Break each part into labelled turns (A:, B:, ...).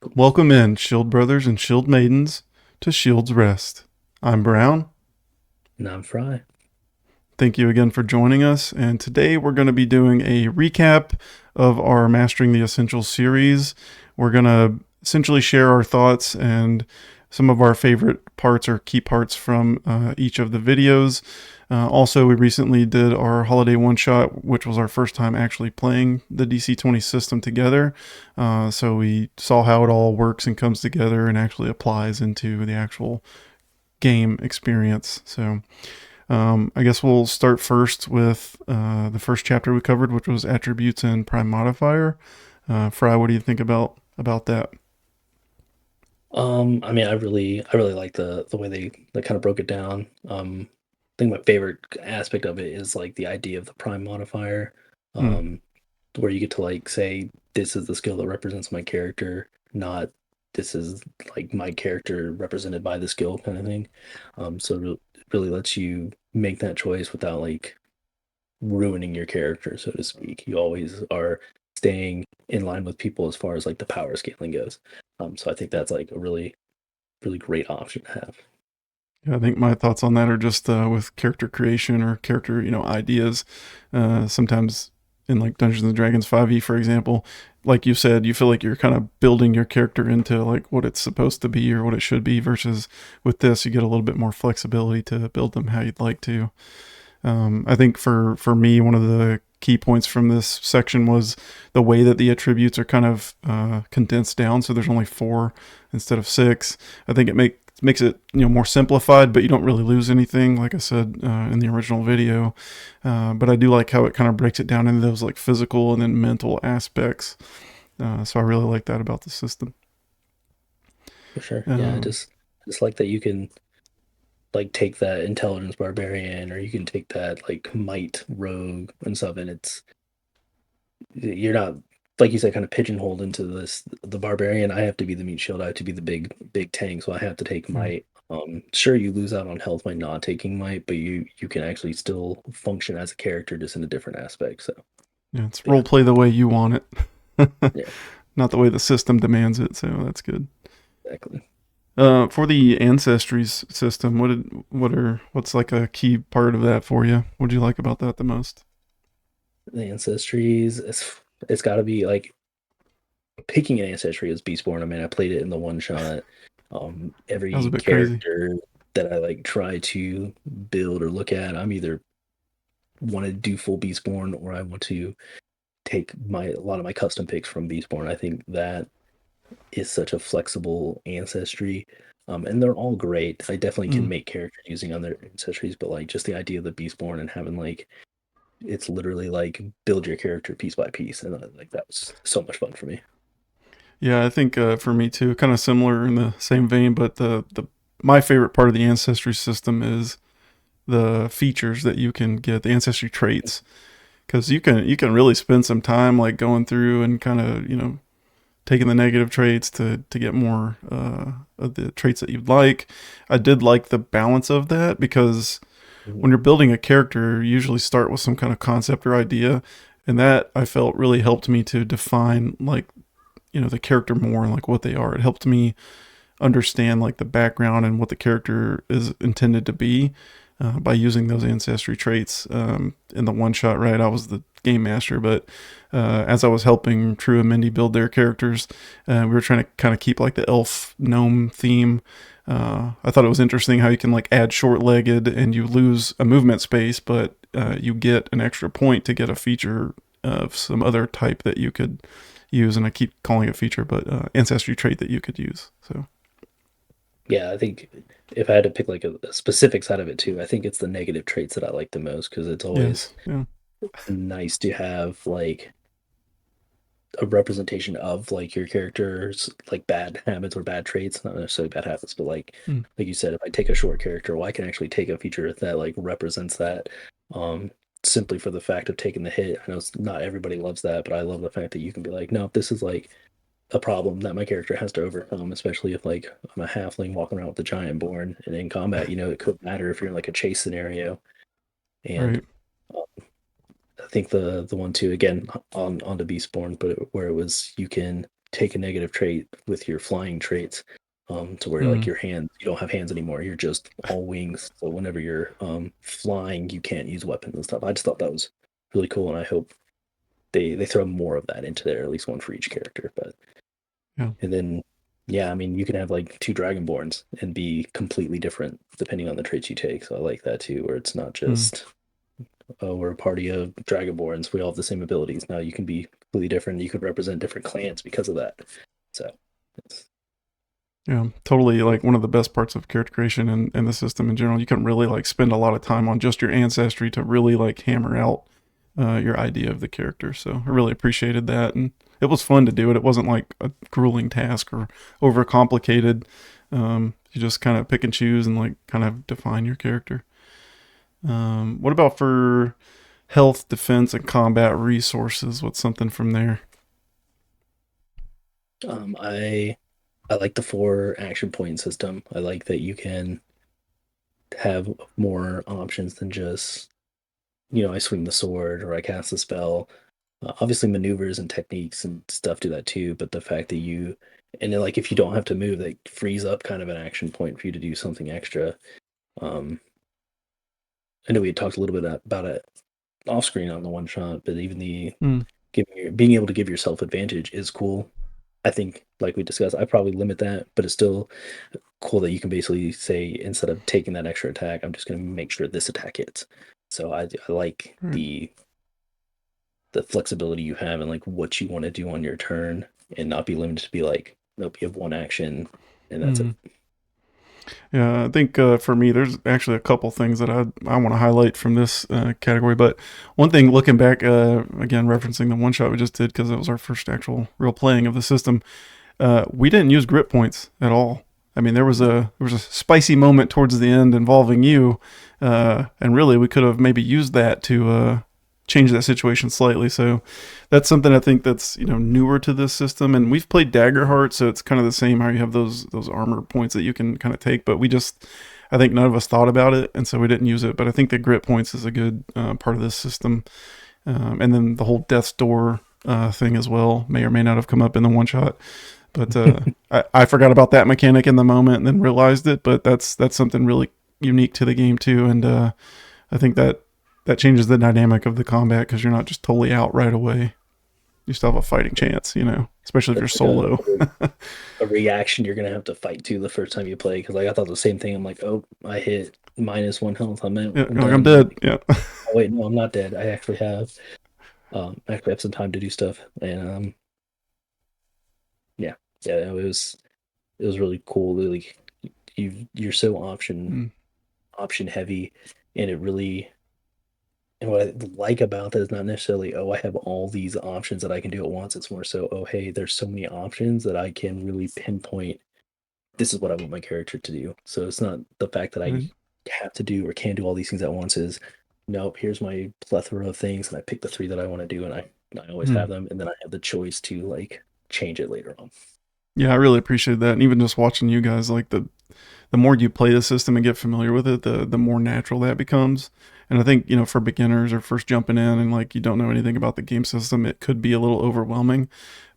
A: Welcome in, Shield Brothers and Shield Maidens, to Shield's Rest. I'm Brown.
B: Non-fry.
A: Thank you again for joining us. And today we're going to be doing a recap of our Mastering the Essentials series. We're going to essentially share our thoughts and some of our favorite parts or key parts from each of the videos. Also, we recently did our holiday one shot, which was our first time actually playing the DC20 system together. So we saw how it all works and comes together and actually applies into the actual game experience. So I guess we'll start first with the first chapter we covered, which was attributes and prime modifier. Fry, what do you think about that?
B: I really like the way they kind of broke it down. I think my favorite aspect of it is like the idea of the prime modifier,
A: Hmm.
B: um, where you get to like say this is the skill that represents my character, not this is like my character represented by the skill kind of thing. So it really lets you make that choice without like ruining your character, so to speak. You always are staying in line with people as far as like the power scaling goes. So I think that's like a really great option to have.
A: Yeah, I think my thoughts on that are just with character creation or character, ideas. Sometimes in like Dungeons and Dragons 5e, for example, like you said, you feel like you're kind of building your character into like what it's supposed to be or what it should be. Versus with this, you get a little bit more flexibility to build them how you'd like to. I think for me, one of the key points from this section was the way that the attributes are kind of condensed down. So there's only 4 instead of 6. I think it makes it more simplified, but you don't really lose anything. Like I said in the original video, but I do like how it kind of breaks it down into those like physical and then mental aspects. So I really like that about the system.
B: For sure. Yeah, I
A: Um,
B: just like that you can like take that intelligence barbarian or you can take that like might rogue and stuff, and you're not, like you said, kind of pigeonholed into this. The barbarian, I have to be the meat shield, I have to be the big tank, so I have to take
A: yeah,
B: might. Sure, you lose out on health by not taking might, but you can actually still function as a character just in a different aspect. So
A: it's role
B: yeah,
A: play the way you want it,
B: yeah,
A: not the way the system demands it. So that's good.
B: exactly.
A: For the Ancestries system, what's like a key part of that for you? What do you like about that the most?
B: The ancestries, it's got to be like picking an ancestry as Beastborn. I mean, I played it in the one shot.
A: That was a
B: Every
A: bit crazy.
B: character that I like try to build or look at, I'm either want to do full Beastborn or I want to take my a lot of my custom picks from Beastborn. I think that is such a flexible ancestry. And they're all great. I definitely can
A: Mm.
B: make characters using other ancestries, but like just the idea of the Beastborn and having like it's literally like build your character piece by piece, and like that was so much fun for me.
A: Yeah, I think for me too, kind of similar in the same vein, but the my favorite part of the Ancestry system is the features that you can get, the ancestry traits, because you can really spend some time like going through and kind of taking the negative traits to get more of the traits that you'd like. I did like the balance of that because
B: Mhm.
A: when you're building a character, you usually start with some kind of concept or idea, and that I felt really helped me to define like the character more and like what they are. It helped me understand like the background and what the character is intended to be by using those ancestry traits in the one shot. Right, I was the game master, but as I was helping True and Mindy build their characters, we were trying to kind of keep like the elf gnome theme. I thought it was interesting how you can like add short-legged and you lose a movement space, but you get an extra point to get a feature of some other type that you could use. And I keep calling it feature, but ancestry trait that you could use. So
B: Yeah, I think if I had to pick like a specific side of it too, I think it's the negative traits that I like the most because it's always
A: yes, yeah,
B: nice to have like a representation of like your character's like bad habits or bad traits, not necessarily bad habits, but
A: mm,
B: like you said, if I take a short character, well, I can actually take a feature that like represents that. Um, Simply for the fact of taking the hit. I know not everybody loves that, but I love the fact that you can be like, no, this is like a problem that my character has to overcome, especially if like I'm a halfling walking around with a giant born and in combat, it could matter if you're in like a chase scenario. And
A: right,
B: um, I think the one too again on the Beastborn, but where it was you can take a negative trait with your flying traits, to where like
A: Mm.
B: your hands, you don't have hands anymore. You're just all wings. So whenever you're flying, you can't use weapons and stuff. I just thought that was really cool, and I hope they throw more of that into there, at least one for each character. But
A: Yeah.
B: and then yeah, I mean you can have like two dragonborns and be completely different depending on the traits you take. So I like that too, where it's not
A: Mm.
B: just oh, we're a party of dragonborns, we all have the same abilities. Now you can be completely different. You could represent different clans because of that. So it's
A: Yeah, totally. Like one of the best parts of character creation and the system in general, you can really like spend a lot of time on just your ancestry to really like hammer out your idea of the character. So I really appreciated that, and it was fun to do it. It wasn't like a grueling task or overcomplicated. You just kind of pick and choose and like kind of define your character. What about for health, defense, and combat resources? What's something from there?
B: I like the four action point system. I like that you can have more options than just, I swing the sword or I cast a spell. Obviously, maneuvers and techniques and stuff do that too. But the fact that and then like if you don't have to move, that frees up kind of an action point for you to do something extra. Um, I know we had talked a little bit about it off screen on the one shot, but even the
A: Mm.
B: being able to give yourself advantage is cool. I think, like we discussed, I probably limit that, but it's still cool that you can basically say instead of taking that extra attack, I'm just going to make sure this attack hits. So I like
A: Right.
B: the flexibility you have and like what you want to do on your turn, and not be limited to be like, nope, you have one action and that's it.
A: Mm. Yeah, I think for me, there's actually a couple things that I want to highlight from this category. But one thing, looking back, again, referencing the one shot we just did because it was our first actual real playing of the system, we didn't use grip points at all. I mean, there was a spicy moment towards the end involving you, and really we could have maybe used that to change that situation slightly. So that's something I think that's newer to this system. And we've played Daggerheart, so it's kind of the same how you have those armor points that you can kind of take. But I think none of us thought about it, and so we didn't use it. But I think the grip points is a good part of this system. And then the whole death's door thing as well may or may not have come up in the one shot. But I forgot about that mechanic in the moment and then realized it. But that's something really unique to the game too, and I think that changes the dynamic of the combat because you're not just totally out right away. You still have a fighting chance, especially if you're
B: That's like a,
A: solo.
B: a reaction you're gonna have to fight to the first time you play, because like I thought the same thing. I'm like, oh, I hit -1 health.
A: Yeah,
B: I'm
A: you're like, I'm
B: done.
A: dead. Yeah.
B: Oh wait, no, I'm not dead. I actually have some time to do stuff, and yeah, yeah, it was really cool. Really, you're so
A: Mm.
B: option heavy, and it really, and what I like about that is not necessarily, oh, I have all these options that I can do at once. It's more so, oh, hey, there's so many options that I can really pinpoint. This is what I want my character to do. So it's not the fact that I
A: Right.
B: have to do or can do all these things at once. Is nope. Here's my plethora of things, and I pick the three that I want to do, and I always
A: Mm.
B: have them, and then I have the choice to like change it later on.
A: Yeah, I really appreciate that. And even just watching you guys, like the more you play the system and get familiar with it, the more natural that becomes. And I think, for beginners or first jumping in and like you don't know anything about the game system, it could be a little overwhelming.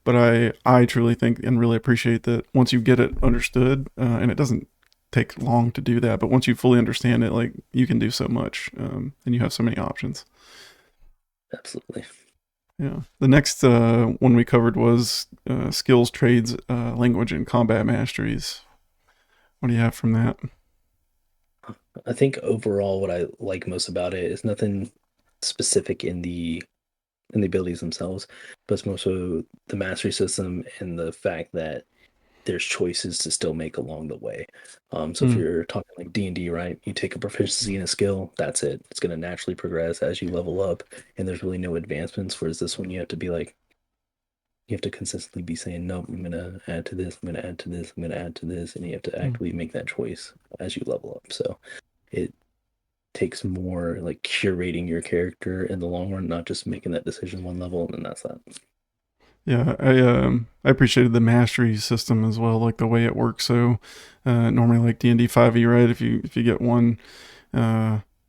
A: But I truly think and really appreciate that once you get it understood, and it doesn't take long to do that, but once you fully understand it, like you can do so much, and you have so many options.
B: Absolutely.
A: Yeah. The next one we covered was skills, trades, language, and combat masteries. What do you have from that?
B: I think overall, what I like most about it is nothing specific in the abilities themselves, but it's more so the mastery system and the fact that there's choices to still make along the way. So if
A: Mm.
B: you're talking like D&D, right, you take a proficiency in a skill, that's it. It's going to naturally progress as you level up, and there's really no advancements. Whereas this one, you have to be like, you have to consistently be saying, nope, I'm going to add to this, I'm going to add to this, I'm going to add to this, and you have to
A: Mm.
B: actively make that choice as you level up. So it takes more like curating your character in the long run, not just making that decision one level and then that's that.
A: Yeah, I appreciated the mastery system as well, like the way it works. So normally like D&D 5e, right? If you get one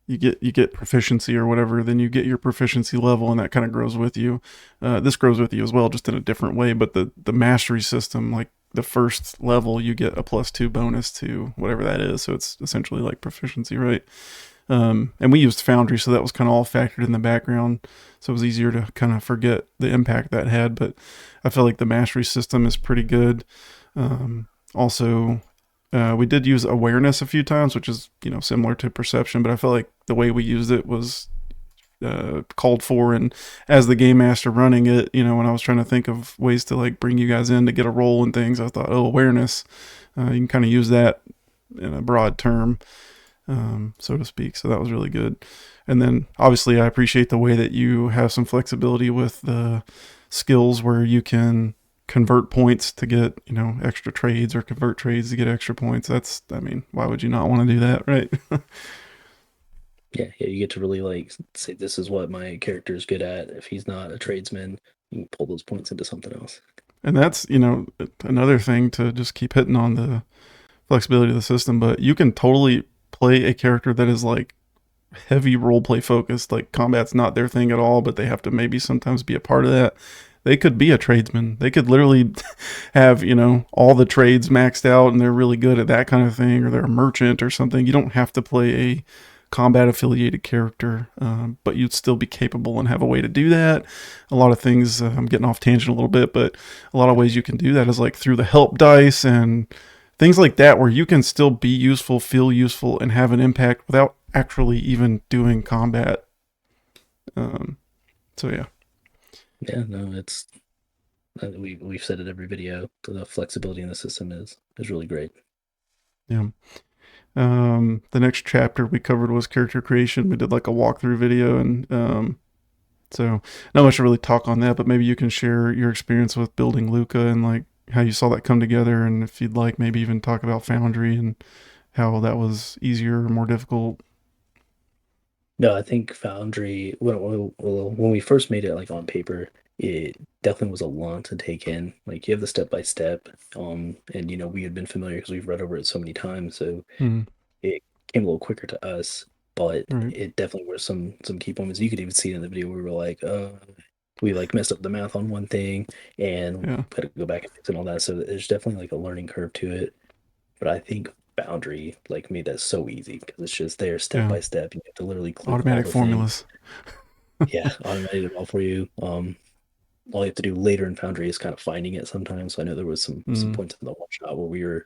A: you get proficiency or whatever, then you get your proficiency level, and that kind of grows with you. This grows with you as well, just in a different way. But the mastery system, like the first level, you get a +2 bonus to whatever that is. So it's essentially like proficiency, right? And we used Foundry, so that was kind of all factored in the background. So it was easier to kind of forget the impact that had. But I feel like the mastery system is pretty good. Also, we did use awareness a few times, which is similar to perception, but I feel like the way we used it was called for. And as the game master running it, when I was trying to think of ways to like bring you guys in to get a role and things, I thought, oh, awareness. You can kind of use that in a broad term, so to speak. So that was really good. And then obviously, I appreciate the way that you have some flexibility with the skills where you can convert points to get extra trades, or convert trades to get extra points. I mean, why would you not want to do that, right?
B: Yeah, yeah, you get to really like say this is what my character is good at. If he's not a tradesman, you can pull those points into something else.
A: And that's another thing to just keep hitting on the flexibility of the system. But you can totally play a character that is like heavy role play focused, like combat's not their thing at all, but they have to maybe sometimes be a part of that. They could be a tradesman. They could literally have, all the trades maxed out and they're really good at that kind of thing, or they're a merchant or something. You don't have to play a combat affiliated character, but you'd still be capable and have a way to do that. A lot of things, I'm getting off tangent a little bit, but a lot of ways you can do that is like through the help dice and things like that, where you can still be useful, feel useful, and have an impact without actually even doing combat. Um, so yeah.
B: Yeah, no, it's we've said it every video. The flexibility in the system is really great.
A: Yeah. The next chapter we covered was character creation. We did like a walkthrough video, and so not much to really talk on that, but maybe you can share your experience with building Luca and like how you saw that come together, and if you'd like, maybe even talk about Foundry and how that was easier or more difficult.
B: No, I think Foundry when we first made it like on paper, it definitely was a lot to take in. Like you have the step by step, and we had been familiar because we've read over it so many times, so
A: Mm,
B: it came a little quicker to us. But
A: right.
B: it definitely were some key moments. You could even see it in the video where we were like, we like messed up the math on one thing, and
A: Yeah.
B: we had to go back and fix it and all that. So there's definitely like a learning curve to it. But I think Boundary like made that so easy because it's just there step
A: Yeah.
B: by step. You have to literally click all
A: Automatic
B: the things.
A: formulas.
B: Yeah, automated it all for you. All you have to do later in Foundry is kind of finding it sometimes. So I know there was some
A: Mm,
B: points in the one shot where we were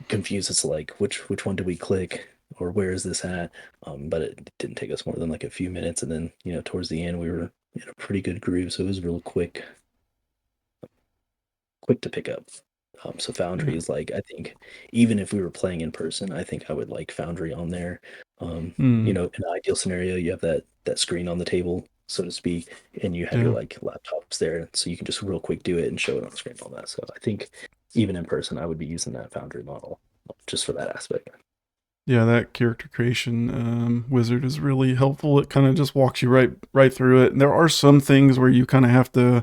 B: confused as to like which one do we click or where is this at. But it didn't take us more than like a few minutes, and then towards the end we were in a pretty good groove, so it was real quick to pick up. So
A: yeah.
B: Foundry is like I think even if we were playing in person, I think I would like Foundry on there.
A: Mm,
B: In an ideal scenario, you have that screen on the table, so to speak, and you have your
A: yeah.
B: like laptops there, so you can just real quick do it and show it on the screen and all that. So I think even in person, I would be using that Foundry model just for that aspect.
A: Yeah, that character creation wizard is really helpful. It kind of just walks you right through it. And there are some things where you kind of have to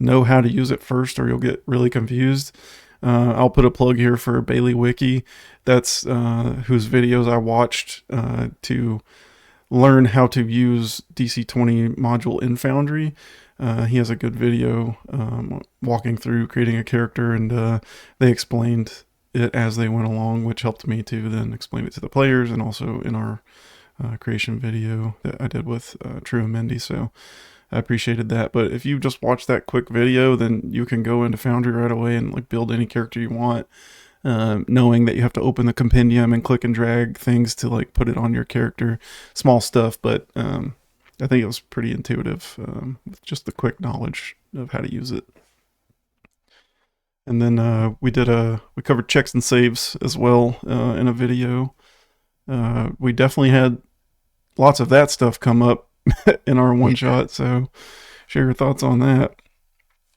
A: know how to use it first, or you'll get really confused. I'll put a plug here for BaileyWiki. That's whose videos I watched to learn how to use DC20 module in Foundry. He has a good video walking through creating a character, and they explained it as they went along, which helped me to then explain it to the players, and also in our creation video that I did with True and Mindy. So I appreciated that. But if you just watch that quick video, then you can go into Foundry right away and like build any character you want, knowing that you have to open the compendium and click and drag things to like put it on your character. Small stuff, but I think it was pretty intuitive with just the quick knowledge of how to use it. And then we covered checks and saves as well in a video. We definitely had lots of that stuff come up in our one
B: Yeah,
A: shot. So share your thoughts on that.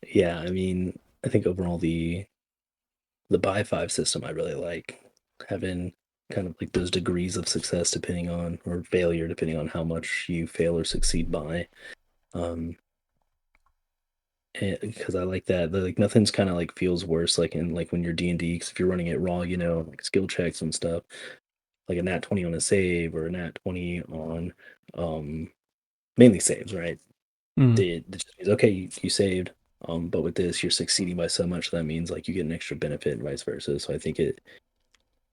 B: yeah. I mean, I think overall the buy five system I really like having kind of like those degrees of success depending on or failure depending on how much you fail or succeed by. Um, because I like that. Like nothing's kind of like feels worse like in like when you're D&D because if you're running it raw, like skill checks and stuff. like a nat 20 on a save or a nat 20 on um, mainly saves, right?
A: Mm,
B: It just means okay, you saved. But with this, you're succeeding by so much that means like you get an extra benefit and vice versa. So I think it,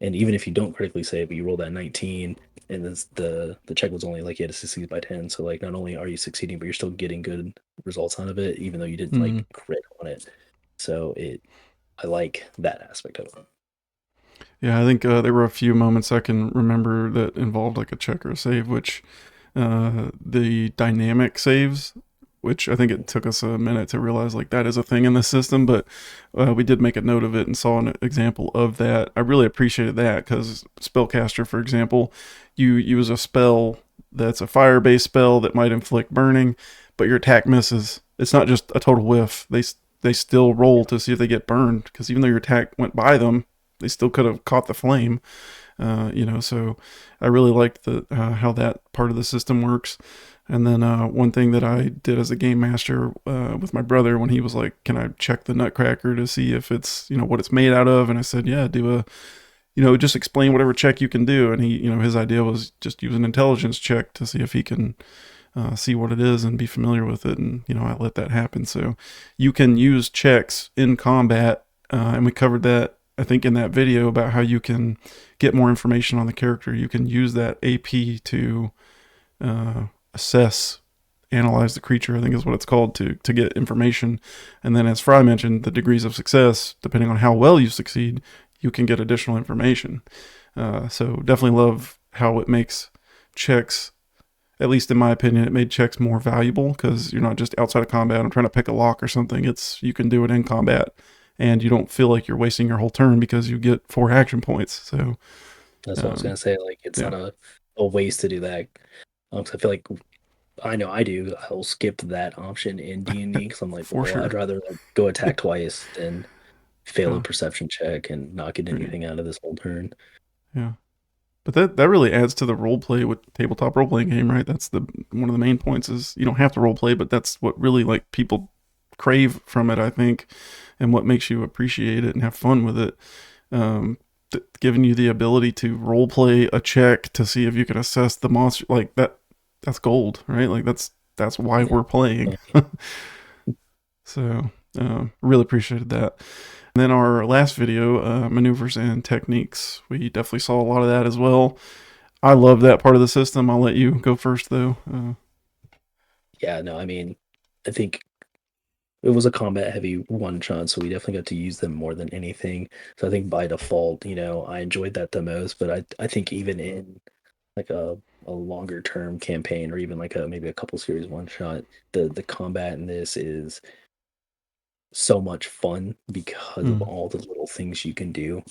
B: and even if you don't critically save, but you roll that 19, and this, the check was only like you had to succeed by 10. So like not only are you succeeding, but you're still getting good results out of it, even though you didn't
A: mm.
B: like crit on it. So it, I like that aspect of it.
A: Yeah, I think there were a few moments I can remember that involved like a check or a save, which the dynamic saves, which I think it took us a minute to realize like that is a thing in the system, but we did make a note of it and saw an example of that. I really appreciated that because spellcaster, for example, you use a spell that's a fire-based spell that might inflict burning, but your attack misses. It's not just a total whiff. They still roll to see if they get burned because even though your attack went by them, they still could have caught the flame. So I really liked the how that part of the system works. And then one thing that I did as a game master with my brother when he was like, "Can I check the Nutcracker to see if it's what it's made out of?" And I said, "Yeah, do a just explain whatever check you can do." And he his idea was just use an intelligence check to see if he can see what it is and be familiar with it. And I let that happen. So you can use checks in combat, and we covered that I think in that video about how you can get more information on the character. You can use that AP to assess, analyze the creature, I think is what it's called, to get information. And then, as Fry mentioned, the degrees of success, depending on how well you succeed, you can get additional information. So definitely love how it makes checks, at least in my opinion, it made checks more valuable because you're not just outside of combat. I'm trying to pick a lock or something. You can do it in combat, and you don't feel like you're wasting your whole turn because you get 4 action points. So
B: That's what I was
A: um,
B: gonna say. Like it's
A: yeah,
B: not a waste to do that. 'Cause I feel like I know I do. I'll skip that option in D&D because I'm like,
A: for
B: well, I'd
A: sure.
B: rather like go attack twice than fail a
A: Yeah,
B: perception check and not get
A: right.
B: anything out of this whole turn.
A: Yeah. But that really adds to the role play with tabletop role playing game, right? That's the one of the main points is you don't have to role play, but that's what really like people crave from it, I think, and what makes you appreciate it and have fun with it. Um, Giving you the ability to role play a check to see if you can assess the monster like that. That's gold, right? Like that's why
B: Yeah.
A: we're playing. So really appreciated that. And then our last video, maneuvers and techniques, we definitely saw a lot of that as well. I love that part of the system. I'll let you go first, though.
B: Yeah, no, I mean, I think it was a combat heavy one shot, so we definitely got to use them more than anything. So I think by default, I enjoyed that the most. But I think even in like a longer term campaign or even like a maybe a couple series one shot, the combat in this is so much fun because of
A: Mm,
B: all the little things you can do.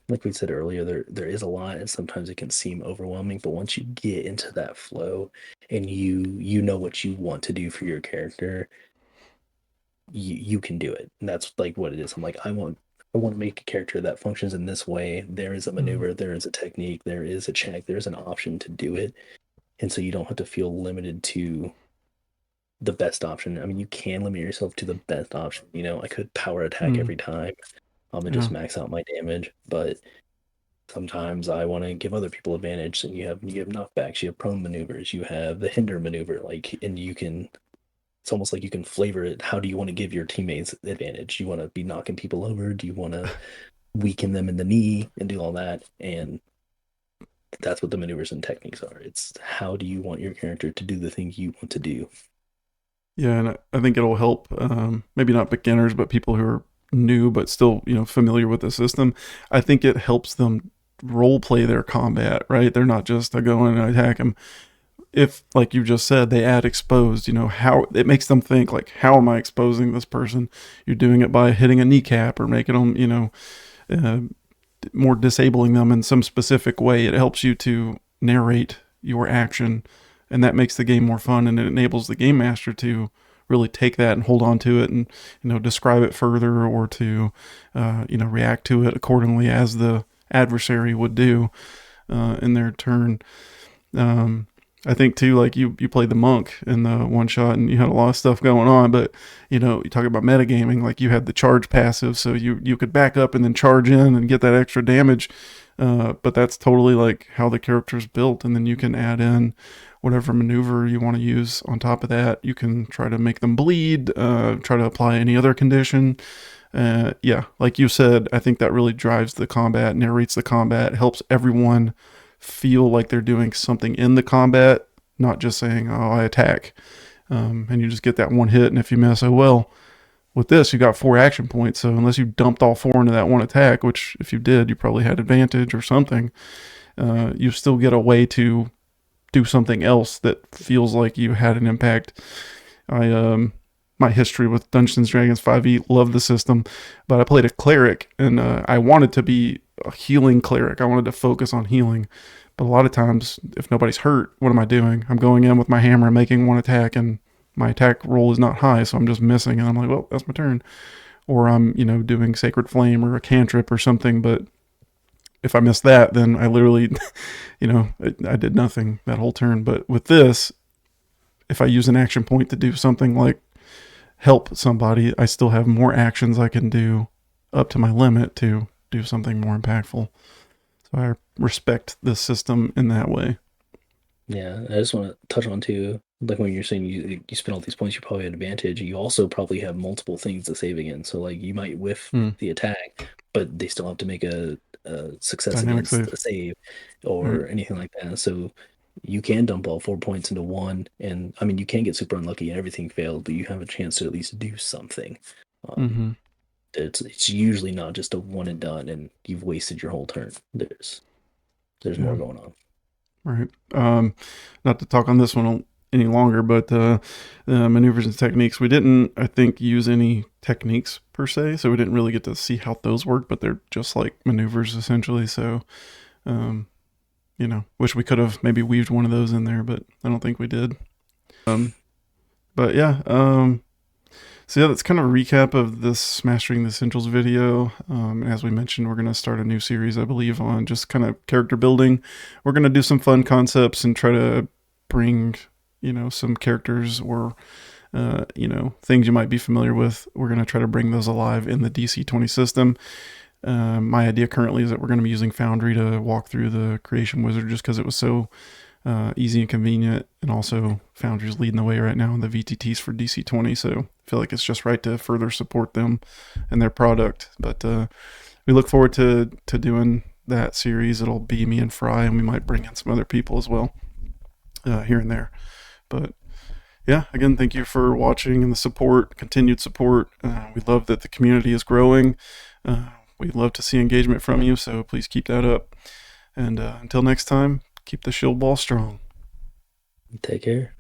B: Like we said earlier, there is a lot, and sometimes it can seem overwhelming. But once you get into that flow, and you know what you want to do for your character, you can do it. And that's like what it is. I'm like, I want to make a character that functions in this way. There is a
A: mm,
B: maneuver, there is a technique, there is a check, there's an option to do it, and so you don't have to feel limited to the best option. I mean, you can limit yourself to the best option. I could power attack
A: mm,
B: every time, and
A: yeah,
B: just max out my damage. But sometimes I want to give other people advantage. And you have knockbacks, you have prone maneuvers, you have the hinder maneuver. Like, and you can. It's almost like you can flavor it. How do you want to give your teammates advantage? Do you want to be knocking people over? Do you want to weaken them in the knee and do all that? And that's what the maneuvers and techniques are. It's how do you want your character to do the thing you want to do.
A: yeah. And I think it'll help. Maybe not beginners, but people who are new but still familiar with the system. I think it helps them role play their combat. Right? They're not just I go in and I attack them. If, like you just said, they add exposed, how it makes them think like, how am I exposing this person? You're doing it by hitting a kneecap or making them, uh, more disabling them in some specific way. It helps you to narrate your action, and that makes the game more fun, and it enables the game master to really take that and hold on to it and describe it further or to react to it accordingly as the adversary would do in their turn. um, I think too, like you played the monk in the one shot, and you had a lot of stuff going on. But you talk about metagaming, like you had the charge passive, so you could back up and then charge in and get that extra damage. But that's totally like how the character's built, and then you can add in whatever maneuver you want to use on top of that. You can try to make them bleed, try to apply any other condition. Yeah, like you said, I think that really drives the combat, narrates the combat, helps everyone feel like they're doing something in the combat, not just saying, "Oh, I attack," and you just get that one hit, and if you miss, oh well. With this, you got 4 action points, so unless you dumped all 4 into that one attack, which if you did, you probably had advantage or something, you still get a way to do something else that feels like you had an impact. I My history with Dungeons and Dragons 5e, love the system, but I played a cleric, and I wanted to be a healing cleric. I wanted to focus on healing, but a lot of times, if nobody's hurt, what am I doing? I'm going in with my hammer, making one attack, and my attack roll is not high, so I'm just missing, and I'm like, well, that's my turn. Or I'm, doing Sacred Flame or a cantrip or something, but if I miss that, then I literally, I did nothing that whole turn. But with this, if I use an action point to do something like help somebody, I still have more actions I can do up to my limit to do something more impactful. So I respect this system in that way.
B: Yeah, I just want to touch on too, like when you're saying you spend all these points, you probably had advantage. You also probably have multiple things to save against. So like you might whiff
A: Mm,
B: the attack, but they still have to make a success
A: dynamic
B: against
A: save.
B: a save
A: Right.
B: or anything like that. So you can dump all 4 points into one, and I mean you can get super unlucky and everything failed, but you have a chance to at least do something. Um,
A: Mm-hmm.
B: it's usually not just a one and done, and you've wasted your whole turn. There's more
A: Yeah.
B: going on.
A: Right. Not to talk on this one any longer, but maneuvers and techniques. We didn't, I think, use any techniques per se, so we didn't really get to see how those work. But they're just like maneuvers essentially. So, um, wish we could have maybe weaved one of those in there, but I don't think we did. Um, but yeah. So yeah, that's kind of a recap of this Mastering the Essentials video. And as we mentioned, we're going to start a new series, I believe, on just kind of character building. We're going to do some fun concepts and try to bring, some characters or, things you might be familiar with. We're going to try to bring those alive in the DC20 system. My idea currently is that we're going to be using Foundry to walk through the creation wizard just because it was so easy and convenient, and also Foundry's leading the way right now in the VTTs for DC20, so I feel like it's just right to further support them and their product. But we look forward to doing that series. It'll be me and Fry, and we might bring in some other people as well here and there. But yeah, again, thank you for watching and the support, continued support. We love that the community is growing. We'd love to see engagement from you, so please keep that up. And until next time, keep the shield ball strong.
B: Take care.